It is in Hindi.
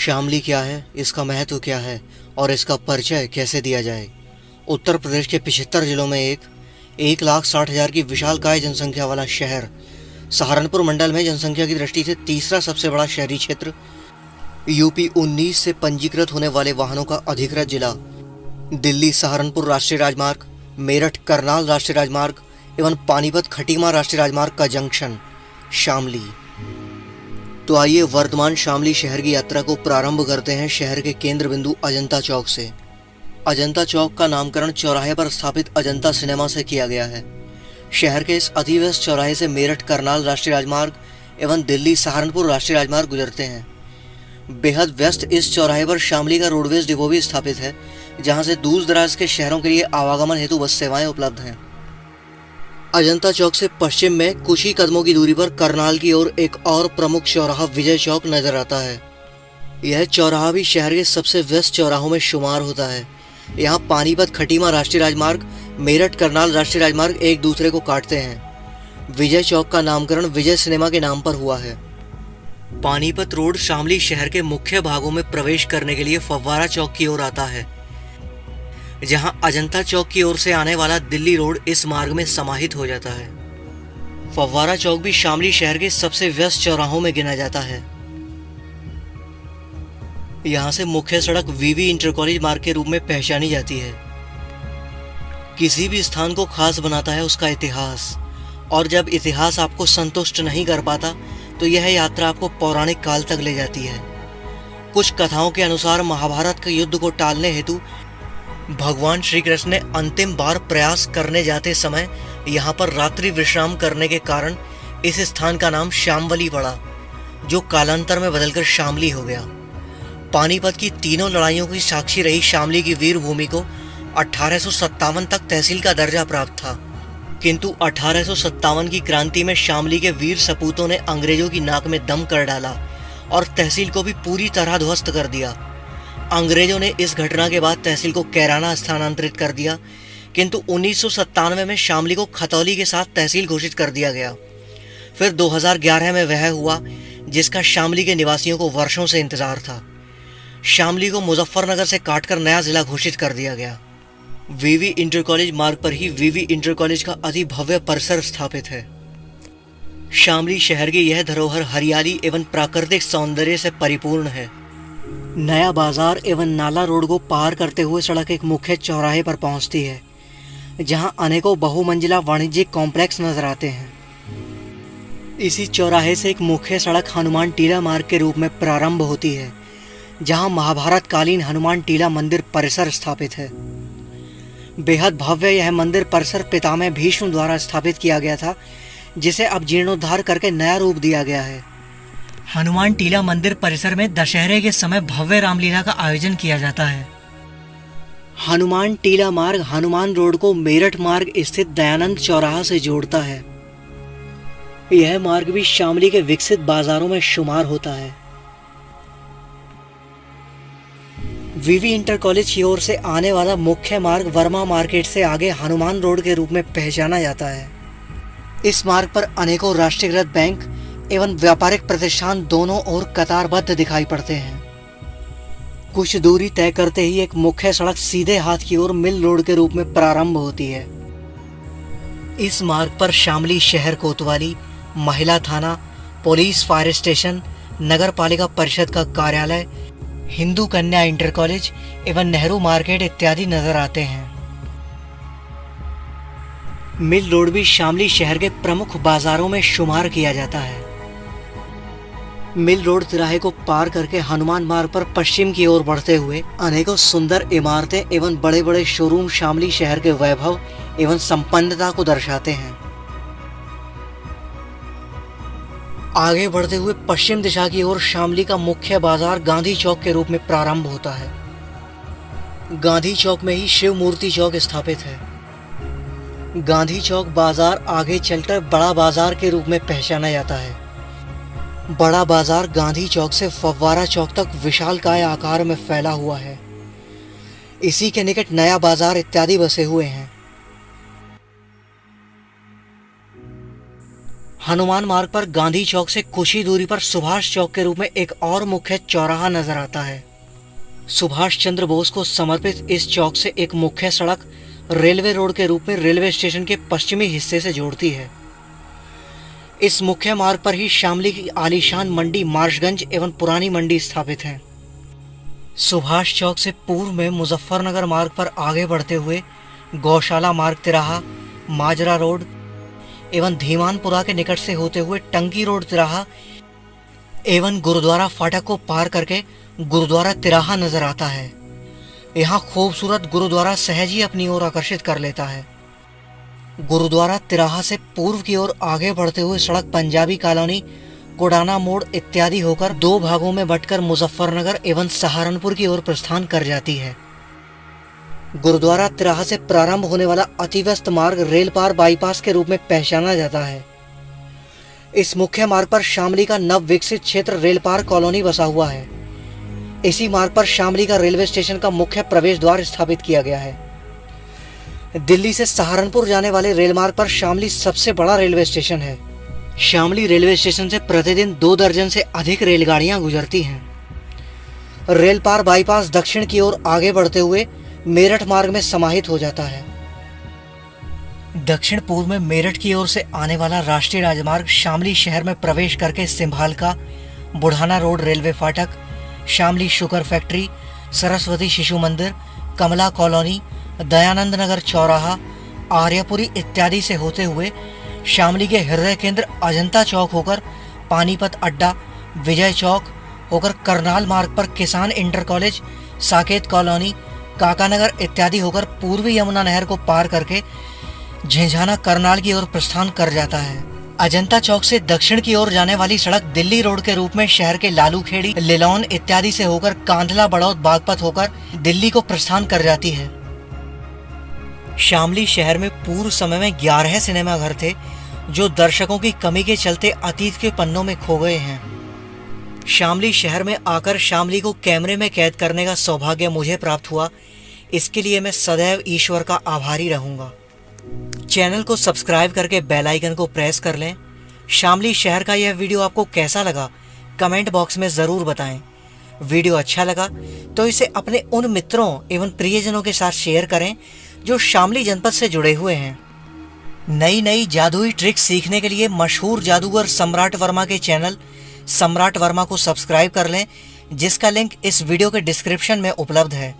शामली क्या है, इसका महत्व क्या है और इसका परिचय कैसे दिया जाए। उत्तर प्रदेश के 75 जिलों में 1,60,000 की विशालकाय जनसंख्या वाला शहर सहारनपुर मंडल में जनसंख्या की दृष्टि से तीसरा सबसे बड़ा शहरी क्षेत्र, यूपी 19 से पंजीकृत होने वाले वाहनों का अधिकृत जिला, दिल्ली सहारनपुर राष्ट्रीय राजमार्ग, मेरठ करनाल राष्ट्रीय राजमार्ग एवं पानीपत खटीमा राष्ट्रीय राजमार्ग का जंक्शन शामली। तो आइए वर्तमान शामली शहर की यात्रा को प्रारंभ करते हैं शहर के केंद्र बिंदु अजंता चौक से। अजंता चौक का नामकरण चौराहे पर स्थापित अजंता सिनेमा से किया गया है। शहर के इस अति व्यस्त चौराहे से मेरठ करनाल राष्ट्रीय राजमार्ग एवं दिल्ली सहारनपुर राष्ट्रीय राजमार्ग गुजरते हैं। बेहद व्यस्त इस चौराहे पर शामली का रोडवेज डिपो भी स्थापित है, जहां से दूर दराज के शहरों के लिए आवागमन हेतु बस सेवाएं उपलब्ध हैं। अजंता चौक से पश्चिम में कुछ ही कदमों की दूरी पर करनाल की ओर एक और प्रमुख चौराहा विजय चौक नजर आता है। यह चौराहा भी शहर के सबसे व्यस्त चौराहों में शुमार होता है। यहाँ पानीपत खटीमा राष्ट्रीय राजमार्ग, मेरठ करनाल राष्ट्रीय राजमार्ग एक दूसरे को काटते हैं। विजय चौक का नामकरण विजय सिनेमा के नाम पर हुआ है। पानीपत रोड शामली शहर के मुख्य भागों में प्रवेश करने के लिए फव्वारा चौक की ओर आता है, जहां अजंता चौक की ओर से आने वाला दिल्ली रोड इस मार्ग में समाहित हो जाता है। फव्वारा चौक भी शामली शहर के सबसे व्यस्त चौराहों में गिना जाता है। यहां से मुख्य सड़क वीवी इंटर कॉलेज मार्ग के रूप में पहचानी जाती है। किसी भी स्थान को खास बनाता है उसका इतिहास, और जब इतिहास आपको संतुष्ट नहीं कर पाता तो यह यात्रा आपको पौराणिक काल तक ले जाती है। कुछ कथाओं के अनुसार महाभारत के युद्ध को टालने हेतु भगवान श्री कृष्ण ने अंतिम बार प्रयास करने जाते समय यहाँ पर रात्रि विश्राम करने के कारण इस स्थान का नाम शामवली पड़ा, जो कालांतर में बदलकर शामली हो गया। पानीपत की तीनों लड़ाइयों की साक्षी रही शामली की वीर भूमि को 1857 तक तहसील का दर्जा प्राप्त था, किंतु 1857 की क्रांति में शामली के वीर सपूतों ने अंग्रेजों की नाक में दम कर डाला और तहसील को भी पूरी तरह ध्वस्त कर दिया। अंग्रेजों ने इस घटना के बाद तहसील को कैराना स्थानांतरित कर दिया, किंतु 1997 में शामली को खतौली के साथ तहसील घोषित कर दिया गया। फिर 2011 में वह हुआ जिसका शामली के निवासियों को वर्षों से इंतजार था। शामली को मुजफ्फरनगर से काटकर नया जिला घोषित कर दिया गया। वीवी इंटर कॉलेज मार्ग पर ही वीवी इंटर कॉलेज का अति भव्य परिसर स्थापित है। शामली शहर की यह धरोहर हरियाली एवं प्राकृतिक सौंदर्य से परिपूर्ण है। नया बाजार एवं नाला रोड को पार करते हुए सड़क एक मुख्य चौराहे पर पहुंचती है, जहां अनेकों बहुमंजिला वाणिज्यिक कॉम्प्लेक्स नजर आते हैं। इसी चौराहे से एक मुख्य सड़क हनुमान टीला मार्ग के रूप में प्रारंभ होती है, जहां महाभारत कालीन हनुमान टीला मंदिर परिसर स्थापित है। बेहद भव्य यह मंदिर परिसर पितामह भीष्म द्वारा स्थापित किया गया था, जिसे अब जीर्णोद्धार करके नया रूप दिया गया है। हनुमान टीला मंदिर परिसर में दशहरे के समय भव्य रामलीला का आयोजन किया जाता है। हनुमान टीला मार्ग हनुमान रोड को मेरठ मार्ग स्थित दयानंद चौराहा से जोड़ता है। यह मार्ग भी शामली के विकसित बाजारों में शुमार होता है। वीवी इंटर कॉलेज की ओर से आने वाला मुख्य मार्ग वर्मा मार्केट से आगे हनुमान रोड के रूप में पहचाना जाता है। इस मार्ग पर अनेकों राष्ट्रीयकृत बैंक एवं व्यापारिक प्रतिष्ठान दोनों ओर कतारबद्ध दिखाई पड़ते हैं। कुछ दूरी तय करते ही एक मुख्य सड़क सीधे हाथ की ओर मिल रोड के रूप में प्रारंभ होती है। इस मार्ग पर शामली शहर कोतवाली, महिला थाना, पुलिस फायर स्टेशन, नगर पालिका परिषद का कार्यालय, हिंदू कन्या इंटर कॉलेज एवं नेहरू मार्केट इत्यादि नजर आते हैं। मिल रोड भी शामली शहर के प्रमुख बाजारों में शुमार किया जाता है। मिल रोड तिराहे को पार करके हनुमान मार्ग पर पश्चिम की ओर बढ़ते हुए अनेकों सुंदर इमारतें एवं बड़े बड़े शोरूम शामली शहर के वैभव एवं संपन्नता को दर्शाते हैं। आगे बढ़ते हुए पश्चिम दिशा की ओर शामली का मुख्य बाजार गांधी चौक के रूप में प्रारंभ होता है। गांधी चौक में ही शिव मूर्ति चौक स्थापित है। गांधी चौक बाजार आगे चलकर बड़ा बाजार के रूप में पहचाना जाता है। बड़ा बाजार गांधी चौक से फव्वारा चौक तक विशालकाय आकार में फैला हुआ है। इसी के निकट नया बाजार इत्यादि बसे हुए हैं। हनुमान मार्ग पर गांधी चौक से कुछ ही दूरी पर सुभाष चौक के रूप में एक और मुख्य चौराहा नजर आता है। सुभाष चंद्र बोस को समर्पित इस चौक से एक मुख्य सड़क रेलवे रोड के रूप में रेलवे स्टेशन के पश्चिमी हिस्से से जोड़ती है। इस मुख्य मार्ग पर ही शामली की आलीशान मंडी मार्शगंज एवं पुरानी मंडी स्थापित है। सुभाष चौक से पूर्व में मुजफ्फरनगर मार्ग पर आगे बढ़ते हुए गौशाला मार्ग तिराहा, माजरा रोड एवं धीमानपुरा के निकट से होते हुए टंकी रोड तिराहा एवं गुरुद्वारा फाटक को पार करके गुरुद्वारा तिराहा नजर आता है। यहाँ खूबसूरत गुरुद्वारा सहज ही अपनी ओर आकर्षित कर लेता है। गुरुद्वारा तिराहा से पूर्व की ओर आगे बढ़ते हुए सड़क पंजाबी कॉलोनी, कोडाना मोड़ इत्यादि होकर दो भागों में बंटकर मुजफ्फरनगर एवं सहारनपुर की ओर प्रस्थान कर जाती है। गुरुद्वारा तिराहा से प्रारंभ होने वाला अतिव्यस्त मार्ग रेलपार बाईपास के रूप में पहचाना जाता है। इस मुख्य मार्ग पर शामली का नव विकसित क्षेत्र रेलपार कॉलोनी बसा हुआ है। इसी मार्ग पर शामली का रेलवे स्टेशन का मुख्य प्रवेश द्वार स्थापित किया गया है। दिल्ली से सहारनपुर जाने वाले रेल मार्ग पर शामली सबसे बड़ा रेलवे स्टेशन है। शामली रेलवे स्टेशन से प्रतिदिन 2 दर्जन से अधिक रेलगाड़ियां गुजरती हैं। रेलपार बाईपास दक्षिण की ओर आगे बढ़ते हुए मेरठ मार्ग में समाहित हो जाता है। दक्षिण पूर्व में मेरठ की ओर से आने वाला राष्ट्रीय राजमार्ग शामली शहर में प्रवेश करके सिंभालका, बुढ़ाना रोड रेलवे फाटक, शामली शुगर फैक्ट्री, सरस्वती शिशु मंदिर, कमला कॉलोनी, दयानंद नगर चौराहा, आर्यपुरी इत्यादि से होते हुए शामली के हृदय केंद्र अजंता चौक होकर पानीपत अड्डा, विजय चौक होकर करनाल मार्ग पर किसान inter college, Saket colony, Kakanagar इत्यादि होकर पूर्वी यमुना नहर को पार करके झिंझाना करनाल की ओर प्रस्थान कर जाता है। अजंता चौक से दक्षिण की ओर जाने वाली सड़क दिल्ली रोड के रूप में शहर के लालूखेड़ी, लिलौन इत्यादि से होकर कांधला, बड़ौद, बागपत होकर दिल्ली को प्रस्थान कर जाती है। शामली शहर में पूर्व समय में 11 सिनेमा घर थे जो दर्शकों की कमी के चलते अतीत के पन्नों में खो गए हैं। शामली शहर में आकर शामली को कैमरे में कैद करने का सौभाग्य मुझे प्राप्त हुआ। इसके लिए मैं सदैव ईश्वर का आभारी रहूंगा। चैनल को सब्सक्राइब करके बेल आइकन को प्रेस कर लें। शामली शहर का यह वीडियो आपको कैसा लगा कमेंट बॉक्स में ज़रूर बताएं। वीडियो अच्छा लगा तो इसे अपने उन मित्रों एवं प्रियजनों के साथ शेयर करें जो शामली जनपद से जुड़े हुए हैं। नई नई जादुई ट्रिक्स सीखने के लिए मशहूर जादूगर सम्राट वर्मा के चैनल सम्राट वर्मा को सब्सक्राइब कर लें, जिसका लिंक इस वीडियो के डिस्क्रिप्शन में उपलब्ध है।